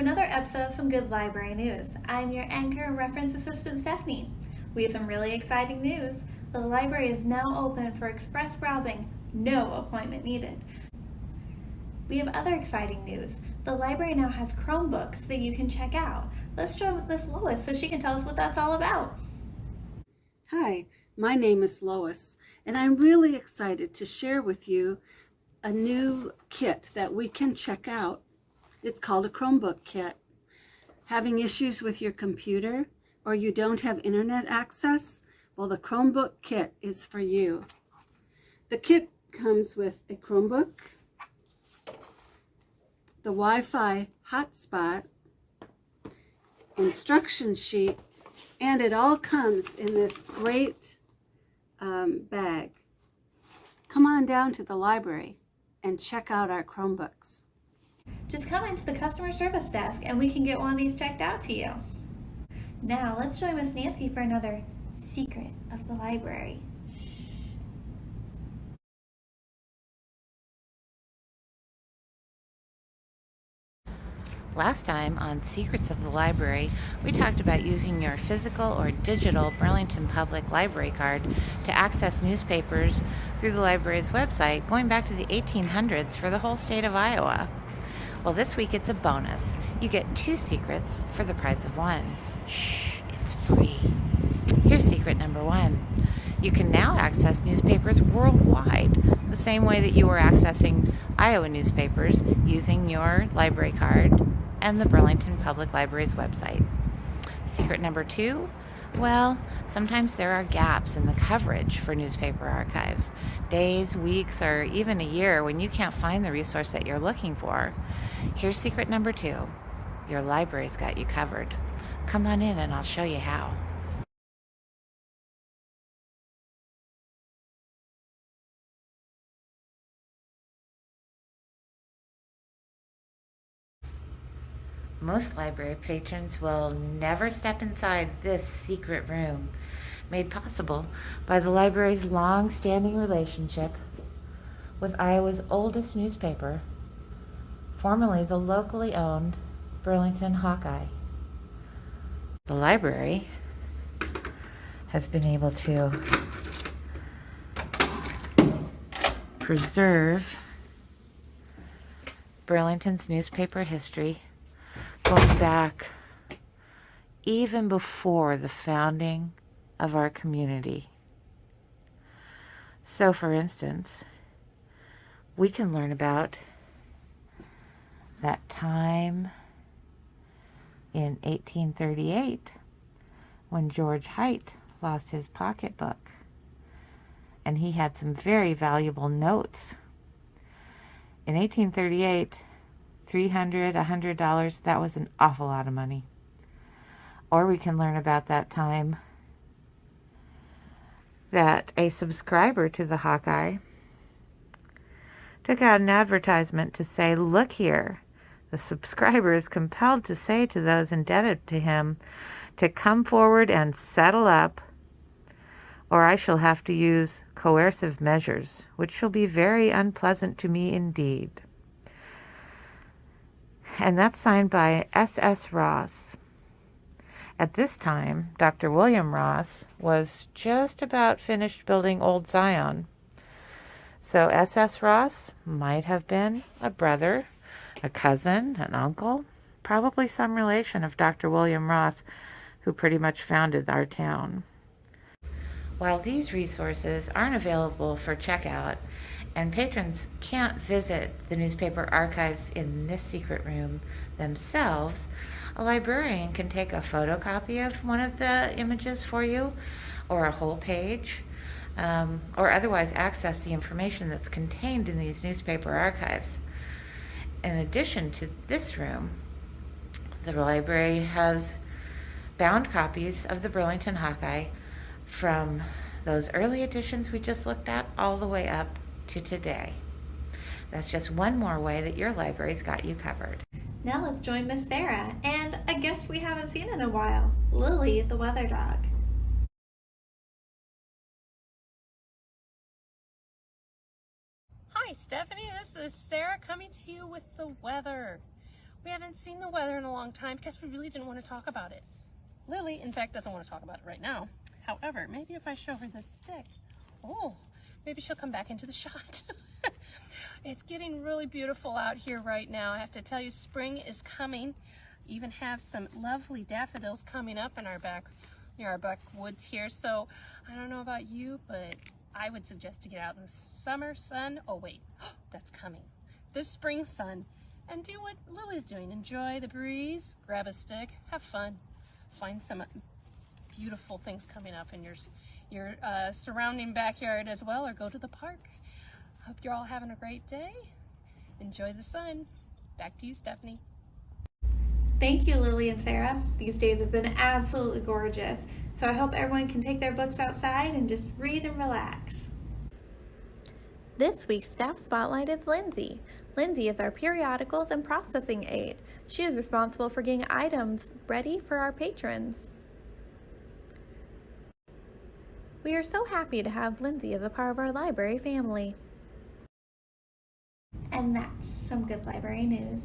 another episode of Some Good Library News. I'm your anchor and reference assistant, Stephanie. We have some really exciting news. The library is now open for express browsing, no appointment needed. We have other exciting news. The library now has Chromebooks that you can check out. Let's join with Miss Lois so she can tell us what that's all about. Hi, my name is Lois, and I'm really excited to share with you a new kit that we can check out. It's called a Chromebook Kit. Having issues with your computer or you don't have internet access? Well, the Chromebook Kit is for you. The kit comes with a Chromebook, the Wi-Fi hotspot, instruction sheet, and it all comes in this great bag. Come on down to the library and check out our Chromebooks. Just come into the customer service desk and we can get one of these checked out to you. Now let's join Miss Nancy for another secret of the library. Last time on Secrets of the Library, we talked about using your physical or digital Burlington Public Library card to access newspapers through the library's website going back to the 1800s for the whole state of Iowa. Well, this week it's a bonus. You get 2 secrets for the price of 1. Shh, it's free. Here's secret number 1. You can now access newspapers worldwide the same way that you were accessing Iowa newspapers using your library card and the Burlington Public Library's website. Secret number 2, well, sometimes there are gaps in the coverage for newspaper archives. Days, weeks, or even a year when you can't find the resource that you're looking for. Here's secret number 2. Your library's got you covered. Come on in and I'll show you how. Most library patrons will never step inside this secret room, made possible by the library's long-standing relationship with Iowa's oldest newspaper, formerly the locally owned Burlington Hawkeye. The library has been able to preserve Burlington's newspaper history going back even before the founding of our community. So, for instance, we can learn about that time in 1838 when George Height lost his pocketbook, and he had some very valuable notes. In 1838, $300, $100, that was an awful lot of money. Or we can learn about that time that a subscriber to the Hawkeye took out an advertisement to say, look here, the subscriber is compelled to say to those indebted to him to come forward and settle up, or I shall have to use coercive measures, which shall be very unpleasant to me indeed. And that's signed by S.S. Ross. At this time, Dr. William Ross was just about finished building Old Zion. So S.S. Ross might have been a brother, a cousin, an uncle, probably some relation of Dr. William Ross, who pretty much founded our town. While these resources aren't available for checkout, and patrons can't visit the newspaper archives in this secret room themselves, a librarian can take a photocopy of one of the images for you, or a whole page, or otherwise access the information that's contained in these newspaper archives. In addition to this room, the library has bound copies of the Burlington Hawkeye from those early editions we just looked at all the way up to today. That's just one more way that your library's got you covered. Now let's join Miss Sarah and a guest we haven't seen in a while, Lily the weather dog. Hi Stephanie, this is Sarah coming to you with the weather. We haven't seen the weather in a long time because we really didn't want to talk about it. Lily, in fact, doesn't want to talk about it right now. However, maybe if I show her this stick, oh, maybe she'll come back into the shot. It's getting really beautiful out here right now. I have to tell you, spring is coming. Even have some lovely daffodils coming up in our backwoods here. So I don't know about you, but I would suggest to get out in the summer sun. Oh wait, that's coming. This spring sun, and do what Lily's doing. Enjoy the breeze, grab a stick, have fun. Find some beautiful things coming up in your surrounding backyard as well, or go to the park. Hope you're all having a great day. Enjoy the sun. Back to you, Stephanie. Thank you, Lily and Sarah. These days have been absolutely gorgeous. So I hope everyone can take their books outside and just read and relax. This week's staff spotlight is Lindsay. Lindsay is our periodicals and processing aide. She is responsible for getting items ready for our patrons. We are so happy to have Lindsay as a part of our library family. And that's some good library news.